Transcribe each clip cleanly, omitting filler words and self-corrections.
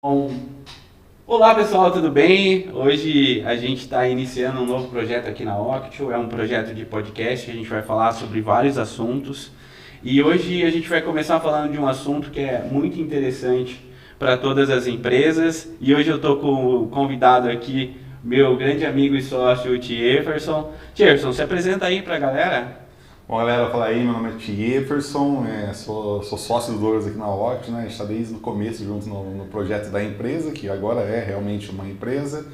Bom, olá pessoal, tudo bem? Hoje a gente está iniciando um novo projeto aqui na Octio, é um projeto de podcast que a gente vai falar sobre vários assuntos. E hoje a gente vai começar falando de um assunto que é muito interessante para todas as empresas. E hoje eu estou com o convidado aqui, meu grande amigo e sócio, o Tieferson. Tieferson, se apresenta aí para a galera. Bom, galera, fala aí, meu nome é Tieferson, sou sócio do Douglas aqui na Octio, né? A gente está desde o começo juntos no projeto da empresa, que agora é realmente uma empresa,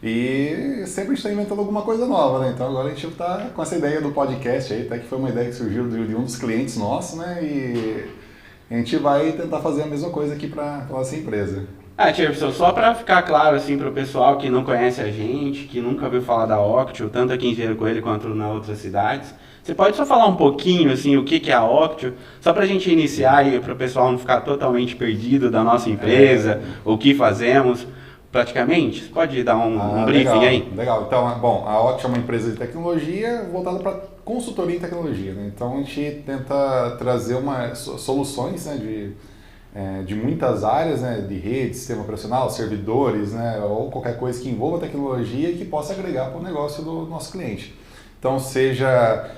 e sempre a gente está inventando alguma coisa nova, né? Então agora a gente está com essa ideia do podcast aí, até que foi uma ideia que surgiu de um dos clientes nossos, né? E a gente vai tentar fazer a mesma coisa aqui para a nossa empresa. Tierson, só para ficar claro assim para o pessoal que não conhece a gente, que nunca ouviu falar da Octio, tanto aqui em Engenheiro Coelho quanto nas outras cidades, você pode só falar um pouquinho assim o que é a Octio, só para a gente iniciar e para o pessoal não ficar totalmente perdido da nossa empresa, o que fazemos, praticamente? Você pode dar um briefing Legal, aí? legal. Então, bom, a Octio é uma empresa de tecnologia voltada para consultoria em tecnologia, né? Então a gente tenta trazer soluções, né, de muitas áreas, né, de rede, sistema operacional, servidores, né, ou qualquer coisa que envolva tecnologia e que possa agregar para o negócio do nosso cliente. Então, seja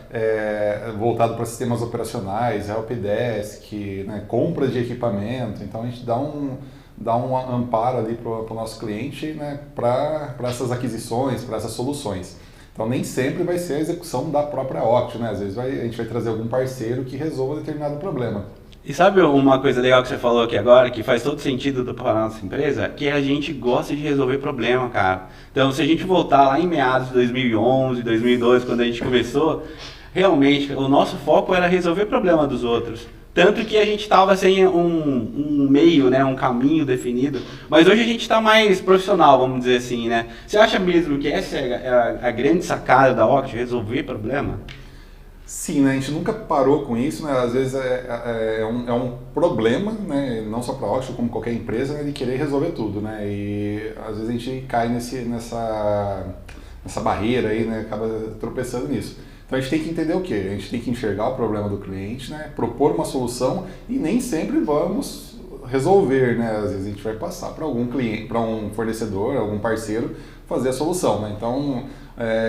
voltado para sistemas operacionais, helpdesk, né, compras de equipamento. Então, a gente dá um amparo ali para o nosso cliente, né, para essas aquisições, para essas soluções. Então, nem sempre vai ser a execução da própria Octio, né? Às vezes a gente vai trazer algum parceiro que resolva determinado problema. E sabe uma coisa legal que você falou aqui agora, que faz todo sentido para a nossa empresa? Que a gente gosta de resolver problema, cara. Então, se a gente voltar lá em meados de 2011, 2012, quando a gente começou, realmente o nosso foco era resolver problema dos outros. Tanto que a gente estava sem um meio, né, um caminho definido. Mas hoje a gente está mais profissional, vamos dizer assim, né? Você acha mesmo que essa é a grande sacada da Octio, resolver problema? Sim, né? A gente nunca parou com isso, né? Às vezes é um problema, né? Não só para a Oxford, como qualquer empresa, né? De querer resolver tudo, né? E às vezes a gente cai nessa barreira aí, né? Acaba tropeçando nisso. Então a gente tem que entender o quê? A gente tem que enxergar o problema do cliente, né? Propor uma solução e nem sempre vamos resolver, né? Às vezes a gente vai passar para algum cliente, para um fornecedor, algum parceiro fazer a solução, né? Então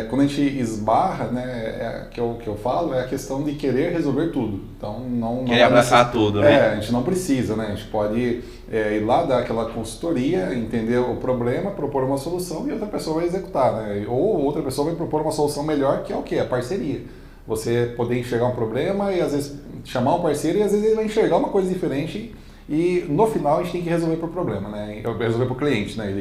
quando a gente esbarra, né, que eu falo, é a questão de querer resolver tudo. Então, não Querer abraçar tudo, né? a gente não precisa, né? A gente pode ir lá dar aquela consultoria, entender o problema, propor uma solução e outra pessoa vai executar, né? Ou outra pessoa vai propor uma solução melhor, que é o quê? A parceria. Você poder enxergar um problema e às vezes chamar um parceiro e às vezes ele vai enxergar uma coisa diferente e no final a gente tem que resolver para o problema, né? Resolver para o cliente, né?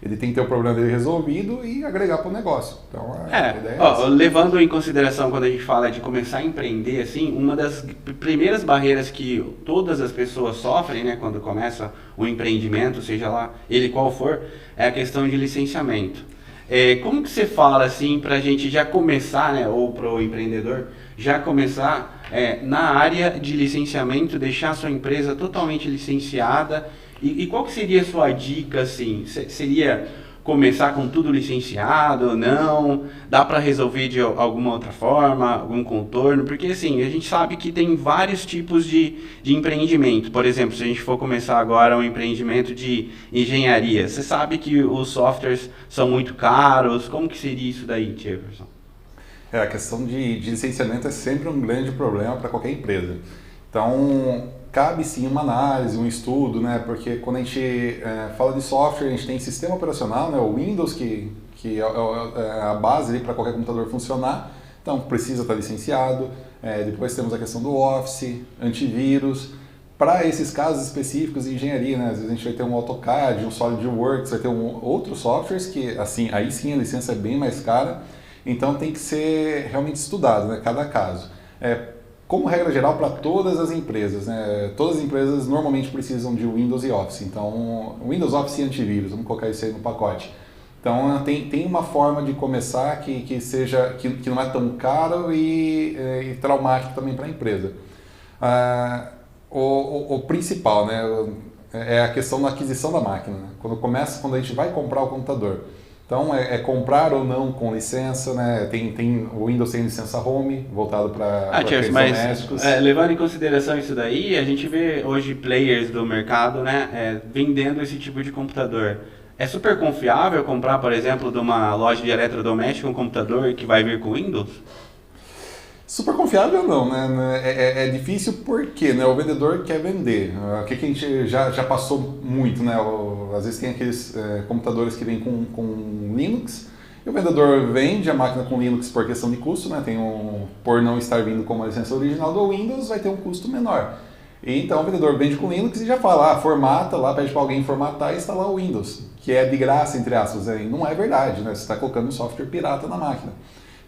Ele tem que ter o problema dele resolvido e agregar para o negócio. Então, a ideia é essa. Levando em consideração quando a gente fala de começar a empreender, assim, uma das primeiras barreiras que todas as pessoas sofrem, né, quando começa um empreendimento, seja lá ele qual for, é a questão de licenciamento. Como que você fala, assim, para a gente já começar, né, ou para o empreendedor, já começar na área de licenciamento, deixar a sua empresa totalmente licenciada. E qual que seria a sua dica, assim? Seria começar com tudo licenciado, não? Dá para resolver de alguma outra forma, algum contorno? Porque, assim, a gente sabe que tem vários tipos de empreendimento. Por exemplo, se a gente for começar agora um empreendimento de engenharia, você sabe que os softwares são muito caros. Como que seria isso daí, Jefferson? A questão de licenciamento é sempre um grande problema para qualquer empresa. Então, cabe sim uma análise, um estudo, né? Porque quando a gente fala de software, a gente tem sistema operacional, né? O Windows, que é a base para qualquer computador funcionar, então precisa estar licenciado. Depois temos a questão do Office, antivírus. Para esses casos específicos de engenharia, né? Às vezes a gente vai ter um AutoCAD, um SolidWorks, vai ter outros softwares que, assim, aí sim a licença é bem mais cara, então tem que ser realmente estudado, né? Cada caso. Como regra geral para todas as empresas, né? Todas as empresas normalmente precisam de Windows e Office, então Windows, Office e antivírus, vamos colocar isso aí no pacote. Então tem uma forma de começar que não é tão caro e traumático também para a empresa. O principal, né, é a questão da aquisição da máquina. Né? Quando a gente vai comprar o computador, Então, comprar ou não com licença, né? O Windows tem licença Home, voltado para Tiers, domésticos. Levando em consideração isso daí, a gente vê hoje players do mercado, né, vendendo esse tipo de computador. É super confiável comprar, por exemplo, de uma loja de eletrodoméstico um computador que vai vir com Windows? Super confiável não, né? É difícil porque, né, o vendedor quer vender. O que a gente já passou muito, né? Às vezes tem aqueles computadores que vêm com Linux e o vendedor vende a máquina com Linux por questão de custo, né? Por não estar vindo com uma licença original do Windows, vai ter um custo menor. E então o vendedor vende com Linux e já fala, formata lá, pede para alguém formatar e instalar o Windows, que é de graça, entre aspas. Né? E não é verdade, né? Você está colocando um software pirata na máquina.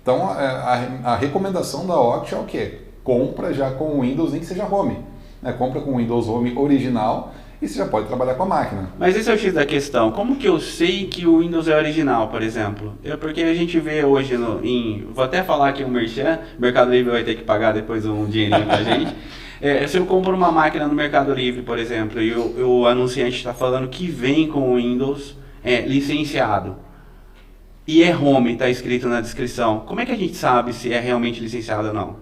Então, a recomendação da Oct é o quê? Compra já com o Windows, nem que seja Home. Né? Compra com o Windows Home original e você já pode trabalhar com a máquina. Mas esse é o X da questão. Como que eu sei que o Windows é original, por exemplo? Porque a gente vê hoje, vou até falar aqui um merchan, o Mercado Livre vai ter que pagar depois um dinheirinho pra gente. Se eu compro uma máquina no Mercado Livre, por exemplo, e o anunciante está falando que vem com o Windows licenciado, e é Home, está escrito na descrição. Como é que a gente sabe se é realmente licenciado ou não?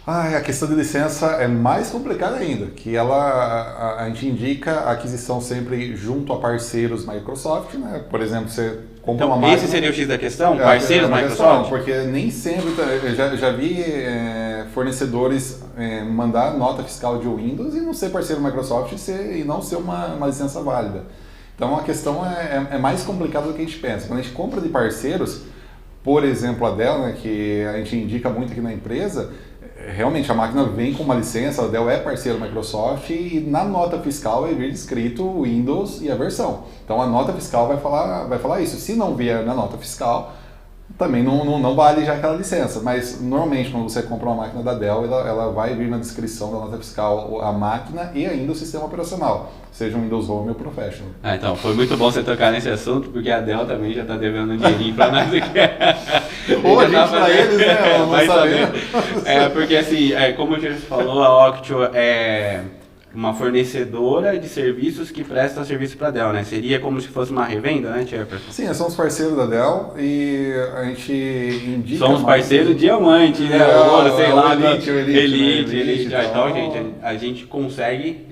A questão de licença é mais complicada ainda, que a gente indica a aquisição sempre junto a parceiros Microsoft, né? Por exemplo, você compra uma máquina... Esse seria o X da questão? Parceiros Microsoft? Porque nem sempre... Eu já vi fornecedores mandar nota fiscal de Windows e não ser parceiro Microsoft e não ser uma licença válida. Então a questão é mais complicada do que a gente pensa. Quando a gente compra de parceiros, por exemplo a Dell, né, que a gente indica muito aqui na empresa, realmente a máquina vem com uma licença, a Dell é parceiro Microsoft e na nota fiscal vai vir escrito o Windows e a versão. Então a nota fiscal vai falar isso. Se não vier na nota fiscal, também não vale já aquela licença, mas normalmente quando você compra uma máquina da Dell, ela vai vir na descrição da nota fiscal a máquina e ainda o sistema operacional, seja um Windows Home ou Professional. Então, foi muito bom você tocar nesse assunto, porque a Dell também já está devendo um dinheirinho para nós aqui. Ou a gente para eles, né? Não sabendo. Porque assim, como o James falou, a Octio é uma fornecedora de serviços que presta serviço para a Dell, né? Seria como se fosse uma revenda, né, Tcherper? Sim, somos parceiros da Dell e a gente indica... Somos parceiros diamante, né? Ouro, sei lá. Elite. Então, gente, a gente consegue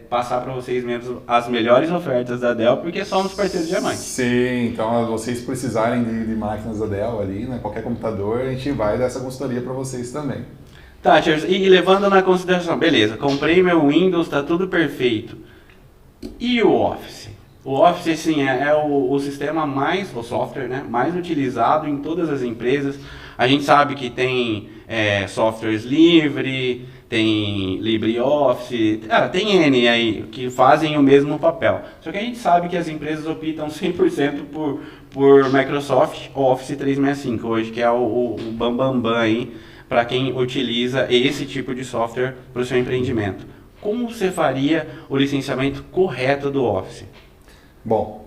passar para vocês mesmo as melhores ofertas da Dell, porque somos parceiros diamante. Sim, então vocês precisarem de máquinas da Dell ali, né? Qualquer computador, a gente vai dar essa consultoria para vocês também. Tá, e levando na consideração, beleza, comprei meu Windows, tá tudo perfeito. E o Office? O Office, sim, é o sistema o software, né, mais utilizado em todas as empresas. A gente sabe que tem softwares livre, tem LibreOffice, tem N aí que fazem o mesmo papel. Só que a gente sabe que as empresas optam 100% por Microsoft Office 365 hoje, que é o bambambam aí, para quem utiliza esse tipo de software para o seu empreendimento. Como você faria o licenciamento correto do Office? Bom,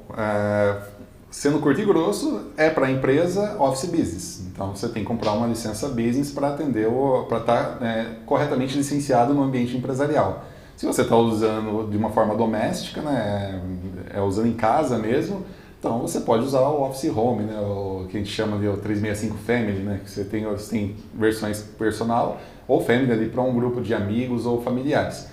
sendo curto e grosso, para a empresa Office Business. Então você tem que comprar uma licença Business para estar corretamente licenciado no ambiente empresarial. Se você está usando de uma forma doméstica, né, usando em casa mesmo, então você pode usar o Office Home, né, o que a gente chama de 365 Family, né, que você tem versões personal ou Family ali para um grupo de amigos ou familiares.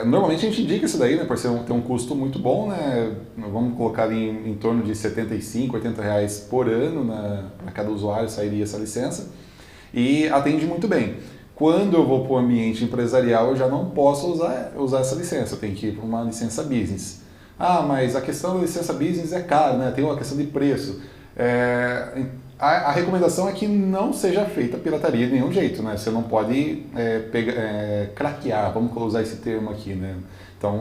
Normalmente a gente indica isso daí, né, por ter um custo muito bom, né, vamos colocar ali em torno de R$75, R$80 por ano para cada usuário sairia essa licença e atende muito bem. Quando eu vou para o ambiente empresarial eu já não posso usar essa licença, eu tenho que ir para uma licença Business. Mas a questão da licença Business é cara, né? Tem uma questão de preço. A recomendação é que não seja feita pirataria de nenhum jeito, né? Você não pode craquear, vamos usar esse termo aqui, né? Então,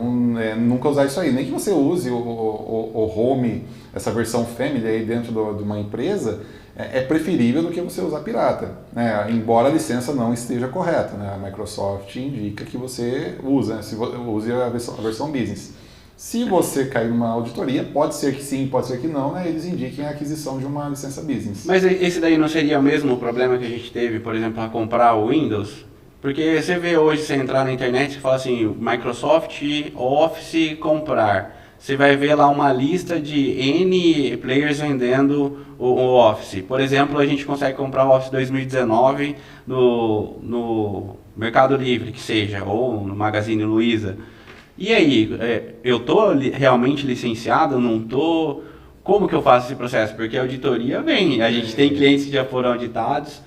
nunca usar isso aí. Nem que você use o Home, essa versão Family aí dentro de uma empresa, é preferível do que você usar pirata, né? Embora a licença não esteja correta, né? A Microsoft indica que você use a versão Business. Se você cair numa auditoria, pode ser que sim, pode ser que não, né? Eles indiquem a aquisição de uma licença Business. Mas esse daí não seria o mesmo problema que a gente teve, por exemplo, a comprar o Windows? Porque você vê hoje, você entrar na internet e fala assim, Microsoft Office comprar. você vai ver lá uma lista de N players vendendo o Office. Por exemplo, a gente consegue comprar o Office 2019 no Mercado Livre, que seja, ou no Magazine Luiza. E aí, eu estou realmente licenciado? Não estou? Como que eu faço esse processo? Porque a auditoria vem, a gente tem clientes que já foram auditados,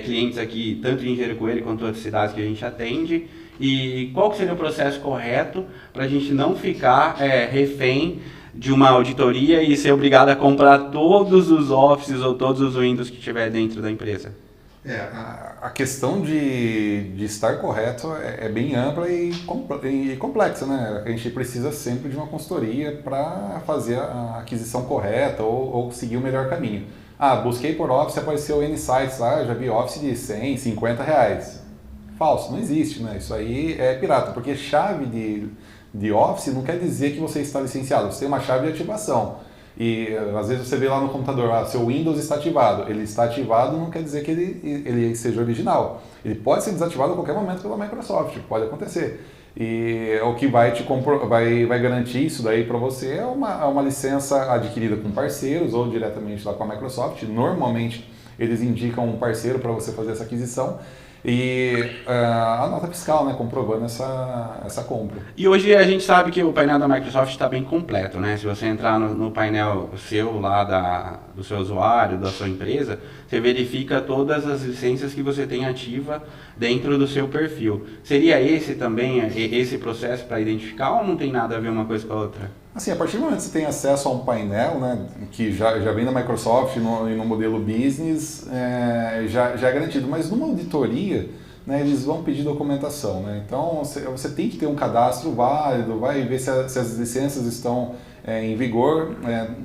clientes aqui, tanto em Engenheiro Coelho quanto outras cidades que a gente atende. E qual que seria o processo correto para a gente não ficar refém de uma auditoria e ser obrigado a comprar todos os Offices ou todos os Windows que tiver dentro da empresa? A questão de estar correto é bem ampla e complexa, né? A gente precisa sempre de uma consultoria para fazer a aquisição correta ou seguir o melhor caminho. Busquei por Office, apareceu N sites lá, já vi Office de 100, 50 reais. Falso, não existe, né? Isso aí é pirata, porque chave de Office não quer dizer que você está licenciado, você tem uma chave de ativação. E às vezes você vê lá no computador, seu Windows está ativado. Ele está ativado não quer dizer que ele seja original. Ele pode ser desativado a qualquer momento pela Microsoft, pode acontecer. E o que vai garantir isso daí para você é uma licença adquirida com parceiros ou diretamente lá com a Microsoft. Normalmente eles indicam um parceiro para você fazer essa aquisição. E a nota fiscal, né, comprovando essa compra. E hoje a gente sabe que o painel da Microsoft está bem completo, né? Se você entrar no painel seu lá do seu usuário, da sua empresa, você verifica todas as licenças que você tem ativa dentro do seu perfil. Seria esse também, esse processo para identificar ou não tem nada a ver uma coisa com a outra? Assim, a partir do momento que você tem acesso a um painel, né, que já vem da Microsoft e no modelo business, já é garantido. Mas numa auditoria, né, eles vão pedir documentação. Né? Então, você tem que ter um cadastro válido, vai ver se as licenças estão em vigor.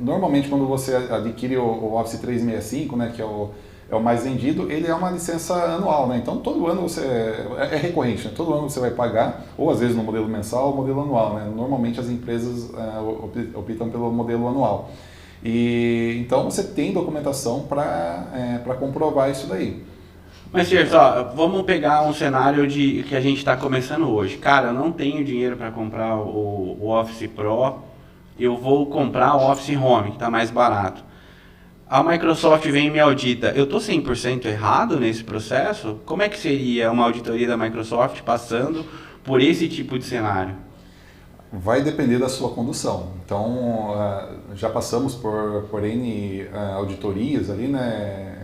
Normalmente, quando você adquire o Office 365, né, que é o mais vendido, ele é uma licença anual, né? Então todo ano é recorrente, né? Todo ano você vai pagar, ou às vezes no modelo mensal ou modelo anual, né? Normalmente as empresas optam pelo modelo anual. E então você tem documentação para comprovar isso daí. Mas, Sérgio, vamos pegar um cenário que a gente está começando hoje. Cara, eu não tenho dinheiro para comprar o Office Pro, eu vou comprar o Office Home, que está mais barato. A Microsoft vem e me audita. Eu estou 100% errado nesse processo? Como é que seria uma auditoria da Microsoft passando por esse tipo de cenário? Vai depender da sua condução. Então, já passamos por N auditorias ali, né,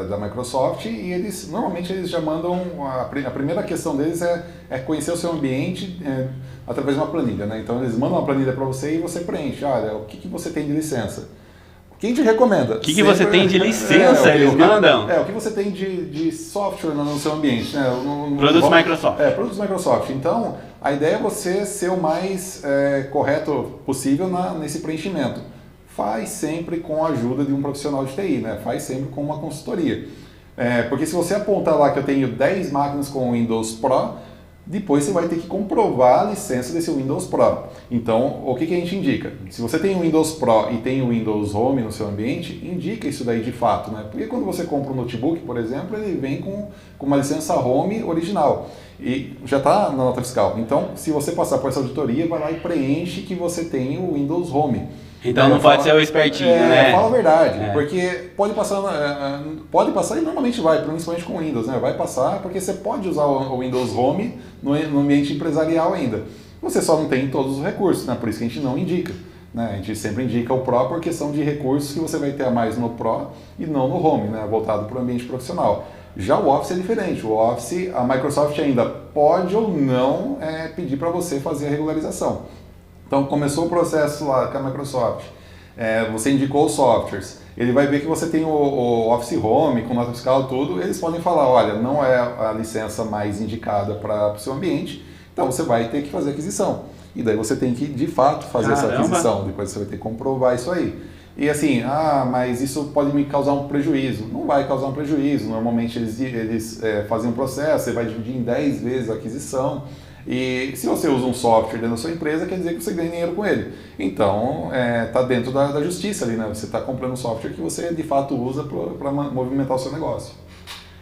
da Microsoft e normalmente eles já mandam, a primeira questão deles é conhecer o seu ambiente através de uma planilha. Né? Então, eles mandam uma planilha para você e você preenche. Olha, o que você tem de licença? Quem te recomenda? O que você tem de licença, eles mandam? O que você tem de software no seu ambiente. Né? Produtos Microsoft. Produtos Microsoft. Então, a ideia é você ser o mais correto possível nesse preenchimento. Faz sempre com a ajuda de um profissional de TI, né? Faz sempre com uma consultoria. Porque se você apontar lá que eu tenho 10 máquinas com Windows Pro, depois você vai ter que comprovar a licença desse Windows Pro. Então, o que a gente indica? Se você tem o Windows Pro e tem o Windows Home no seu ambiente, indica isso daí de fato, né? Porque quando você compra um notebook, por exemplo, ele vem com uma licença Home original e já está na nota fiscal. Então, se você passar por essa auditoria, vai lá e preenche que você tem o Windows Home. Então não pode ser o espertinho, né? Fala a verdade, porque pode passar e normalmente vai, principalmente com o Windows, né? Vai passar porque você pode usar o Windows Home no ambiente empresarial ainda. Você só não tem todos os recursos, né? Por isso que a gente não indica. Né? A gente sempre indica o Pro por questão de recursos que você vai ter a mais no Pro e não no Home, né? Voltado para o ambiente profissional. Já o Office é diferente. O Office, a Microsoft ainda pode ou não pedir para você fazer a regularização. Então, começou o processo lá com a Microsoft, você indicou os softwares, ele vai ver que você tem o Office Home, com nota fiscal e tudo, eles podem falar, olha, não é a licença mais indicada para o seu ambiente, então você vai ter que fazer a aquisição. E daí você tem que, de fato, fazer essa aquisição, depois você vai ter que comprovar isso aí. E assim, mas isso pode me causar um prejuízo. Não vai causar um prejuízo, normalmente eles fazem um processo, você vai dividir em 10 vezes a aquisição. E se você usa um software dentro da sua empresa, quer dizer que você ganha dinheiro com ele. Então, está dentro da justiça ali, né? Você está comprando um software que você de fato usa para movimentar o seu negócio.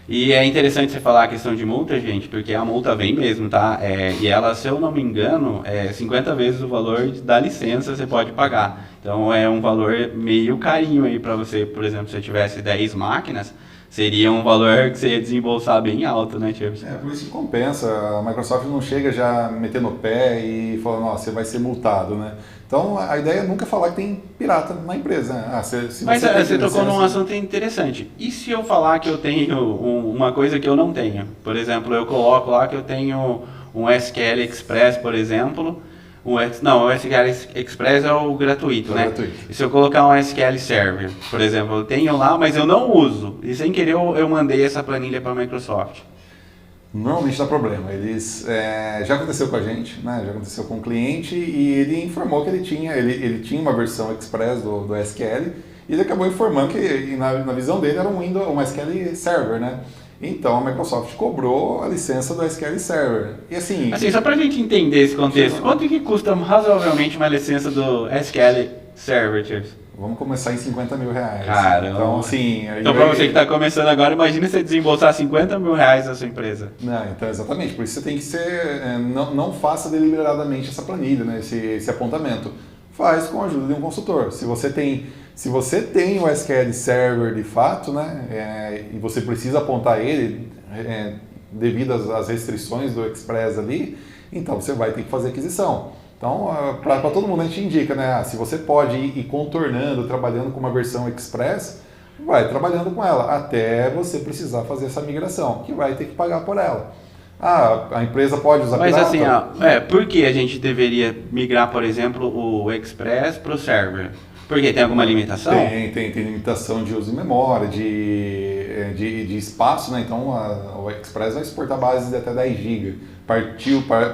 E é interessante você falar a questão de multa, gente, porque a multa vem mesmo, tá? E ela, se eu não me engano, 50 vezes o valor da licença você pode pagar. Então é um valor meio carinho aí para você, por exemplo, se eu tivesse 10 máquinas, seria um valor que você ia desembolsar bem alto, né, Tiago? Por isso que compensa. A Microsoft não chega já metendo o pé e falando, ó, você vai ser multado, né? Então a ideia é nunca falar que tem pirata na empresa, né? Mas você tocou num assunto interessante. E se eu falar que eu tenho uma coisa que eu não tenho? Por exemplo, eu coloco lá que eu tenho um SQL Express, por exemplo. O SQL Express é o gratuito, né? Gratuito. E se eu colocar um SQL Server, por exemplo, eu tenho lá, mas eu não uso. E sem querer eu mandei essa planilha para a Microsoft. Normalmente dá problema. Já aconteceu com a gente, né? Já aconteceu com o cliente e ele informou que ele tinha uma versão Express do SQL e ele acabou informando que na visão dele era um SQL Server, né? Então a Microsoft cobrou a licença do SQL Server. E assim, só para a gente entender esse contexto, quanto que custa razoavelmente uma licença do SQL Server, Tiago? Vamos começar em R$50 mil. Caramba. Então, assim... Então, para você que está começando agora, imagina você desembolsar R$50 mil na sua empresa. Não, então, exatamente. Por isso você tem que ser... Não faça deliberadamente essa planilha, né? esse apontamento. Faz com a ajuda de um consultor. Se você tem o SQL Server de fato, né? E você precisa apontar ele devido às restrições do Express ali, então você vai ter que fazer aquisição. Então, para todo mundo a gente indica, né? Se você pode ir contornando, trabalhando com uma versão Express, vai trabalhando com ela até você precisar fazer essa migração, que vai ter que pagar por ela. A empresa pode usar Mas pirata? assim, por que a gente deveria migrar, por exemplo, o Express para o server? Porque tem alguma limitação? Tem limitação de uso de memória, de espaço, né? Então o Express vai exportar bases de até 10 GB.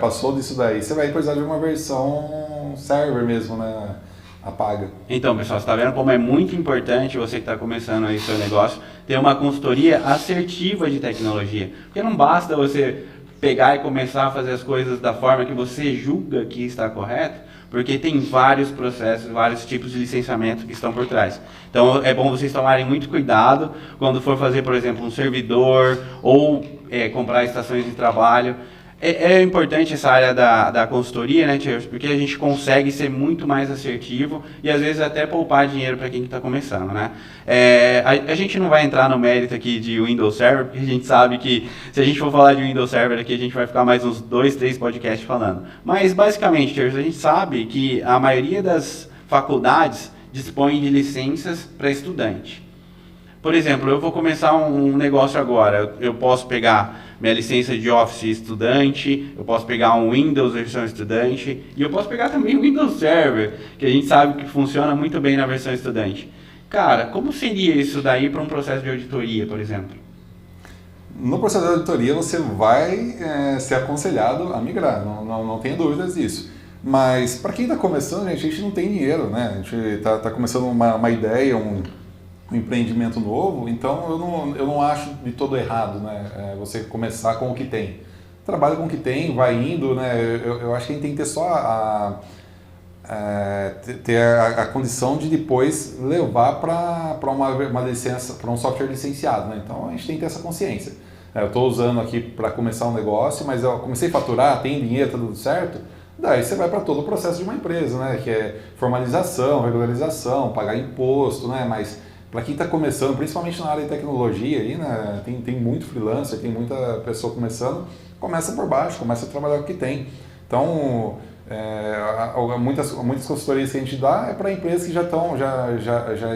Passou disso daí, você vai precisar de uma versão server mesmo, né? Apaga. Então, pessoal, você está vendo como é muito importante você que está começando aí seu negócio ter uma consultoria assertiva de tecnologia. Porque não basta você pegar e começar a fazer as coisas da forma que você julga que está correto, porque tem vários processos, vários tipos de licenciamento que estão por trás. Então é bom vocês tomarem muito cuidado quando for fazer, por exemplo, um servidor ou comprar estações de trabalho. É importante essa área da consultoria, né, Tiago? Porque a gente consegue ser muito mais assertivo e às vezes até poupar dinheiro para quem está começando, né? A gente não vai entrar no mérito aqui de Windows Server, porque a gente sabe que se a gente for falar de Windows Server aqui, a gente vai ficar mais uns 2, 3 podcasts falando. Mas basicamente, Tiago, a gente sabe que a maioria das faculdades dispõe de licenças para estudante. Por exemplo, eu vou começar um negócio agora, eu posso pegar minha licença de Office estudante, eu posso pegar um Windows versão estudante e eu posso pegar também o Windows Server, que a gente sabe que funciona muito bem na versão estudante. Cara, como seria isso daí para um processo de auditoria, por exemplo? No processo de auditoria você vai ser aconselhado a migrar, não tenha dúvidas disso. Mas para quem está começando, a gente não tem dinheiro, né? A gente está começando uma ideia, um empreendimento novo, então eu não acho de todo errado, né? Você começar com o que tem. Trabalha com o que tem, vai indo, né? Eu acho que a gente tem que ter só a condição de depois levar para uma licença, para um software licenciado, né? Então a gente tem que ter essa consciência. Eu estou usando aqui para começar um negócio, mas eu comecei a faturar, tem dinheiro, está tudo certo. Daí você vai para todo o processo de uma empresa, né? Que é formalização, regularização, pagar imposto, né? Mas para quem está começando, principalmente na área de tecnologia, aí, né, tem muito freelancer, tem muita pessoa começando, começa por baixo, começa a trabalhar com o que tem. Então, muitas consultorias que a gente dá é para empresas que já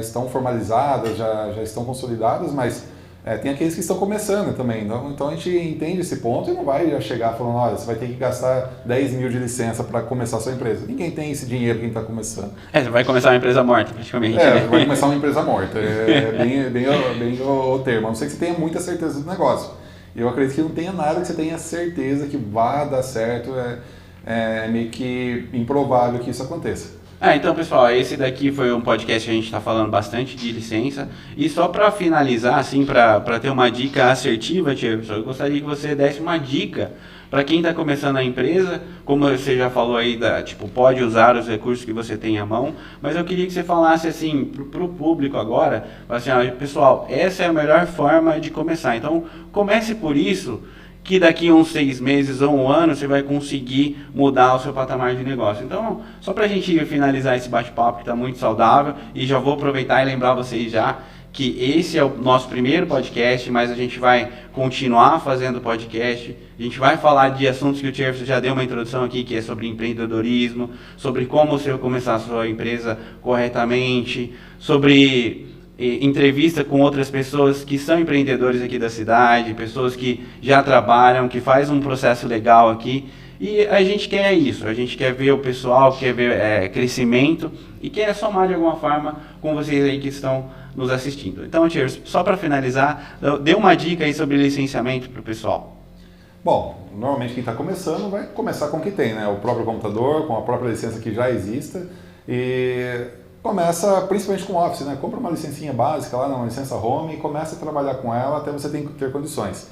estão formalizadas, já estão consolidadas, mas tem aqueles que estão começando também. Então a gente entende esse ponto e não vai já chegar falando, olha, você vai ter que gastar 10 mil de licença para começar a sua empresa. Ninguém tem esse dinheiro quem está começando. Você vai começar uma empresa morta, praticamente. Vai começar uma empresa morta. Bem o termo. A não ser que você tenha muita certeza do negócio. Eu acredito que não tenha nada que você tenha certeza que vá dar certo. É meio que improvável que isso aconteça. Então, pessoal, esse daqui foi um podcast que a gente está falando bastante de licença. E só para finalizar, assim, para ter uma dica assertiva, Tiago, eu gostaria que você desse uma dica para quem está começando a empresa, como você já falou aí, tipo, pode usar os recursos que você tem à mão, mas eu queria que você falasse assim, para o público agora, assim, pessoal, essa é a melhor forma de começar. Então, comece por isso, que daqui a uns 6 meses ou um ano você vai conseguir mudar o seu patamar de negócio. Então, só para a gente finalizar esse bate-papo que está muito saudável, e já vou aproveitar e lembrar vocês já que esse é o nosso primeiro podcast, mas a gente vai continuar fazendo podcast, a gente vai falar de assuntos que o Jefferson já deu uma introdução aqui, que é sobre empreendedorismo, sobre como você começar a sua empresa corretamente, sobre entrevista com outras pessoas que são empreendedores aqui da cidade, pessoas que já trabalham, que fazem um processo legal aqui. E a gente quer isso, a gente quer ver o pessoal, quer ver crescimento e quer somar de alguma forma com vocês aí que estão nos assistindo. Então, Tiers, só para finalizar, dê uma dica aí sobre licenciamento para o pessoal. Bom, normalmente quem está começando vai começar com o que tem, né? O próprio computador, com a própria licença que já exista, e começa principalmente com Office, né? Compra uma licencinha básica lá, uma licença Home, e começa a trabalhar com ela até você ter condições.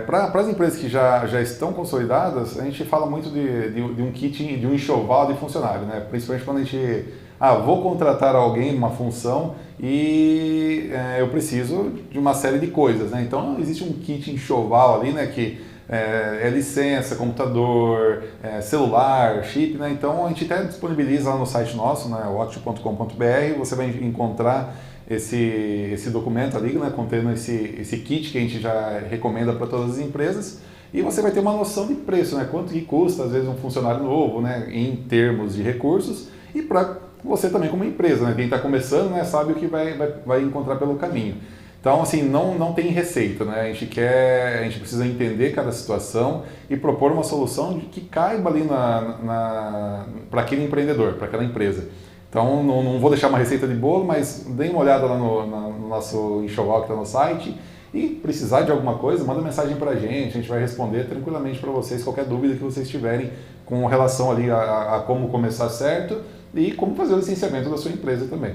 Para as empresas que já estão consolidadas, a gente fala muito de um kit, de um enxoval de funcionário, né? Principalmente quando a gente vou contratar alguém numa função e eu preciso de uma série de coisas, né? Então existe um kit enxoval ali, né? Que é licença, computador, celular, chip, né? Então a gente até disponibiliza lá no site nosso, né? octio.com.br, você vai encontrar esse documento ali, né? Contendo esse kit que a gente já recomenda para todas as empresas, e você vai ter uma noção de preço, né? Quanto que custa às vezes um funcionário novo, né? Em termos de recursos, e para você também como empresa, né? Quem está começando, né? Sabe o que vai encontrar pelo caminho. Então, assim, não tem receita, né? A gente precisa entender cada situação e propor uma solução que caiba ali para aquele empreendedor, para aquela empresa. Então, não vou deixar uma receita de bolo, mas dê uma olhada lá no nosso enxoval que está no site, e precisar de alguma coisa, manda mensagem para a gente vai responder tranquilamente para vocês qualquer dúvida que vocês tiverem com relação ali a como começar certo e como fazer o licenciamento da sua empresa também.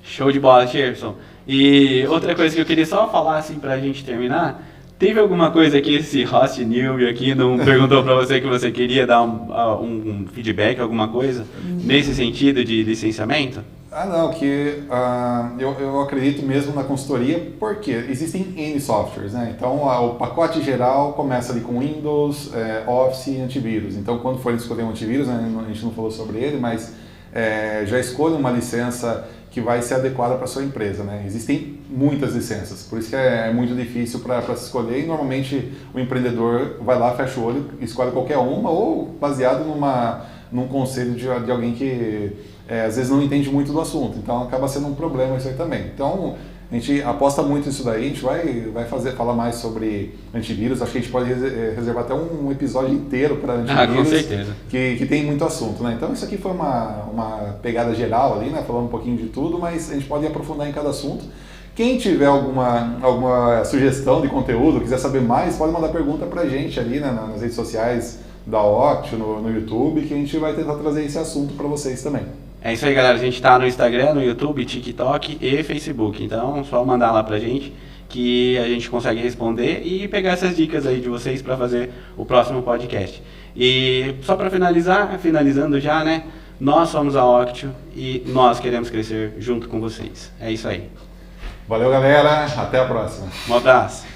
Show de bola, Jefferson. E outra coisa que eu queria só falar assim pra gente terminar, teve alguma coisa que esse host newbie aqui não perguntou pra você que você queria dar um feedback, alguma coisa nesse sentido de licenciamento? Não, eu acredito mesmo na consultoria, porque existem N softwares, né? Então o pacote geral começa ali com Windows, Office e antivírus. Então quando for escolher um antivírus, né, a gente não falou sobre ele, mas já escolha uma licença que vai ser adequada para a sua empresa, né? Existem muitas licenças, por isso que é muito difícil para se escolher, e normalmente o empreendedor vai lá, fecha o olho, escolhe qualquer uma, ou baseado num conselho de alguém que às vezes não entende muito do assunto, então acaba sendo um problema isso aí também. Então a gente aposta muito nisso daí, a gente vai falar mais sobre antivírus, acho que a gente pode reservar até um episódio inteiro para antivírus, com certeza. Que tem muito assunto, né? Então isso aqui foi uma pegada geral ali, né? Falando um pouquinho de tudo, mas a gente pode aprofundar em cada assunto. Quem tiver alguma sugestão de conteúdo, quiser saber mais, pode mandar pergunta para a gente ali, né? Nas redes sociais da Octio, no YouTube, que a gente vai tentar trazer esse assunto para vocês também. É isso aí, galera. A gente tá no Instagram, no YouTube, TikTok e Facebook. Então, só mandar lá pra gente que a gente consegue responder e pegar essas dicas aí de vocês para fazer o próximo podcast. E só para finalizando já, né? Nós somos a Octio e nós queremos crescer junto com vocês. É isso aí. Valeu, galera. Até a próxima. Um abraço.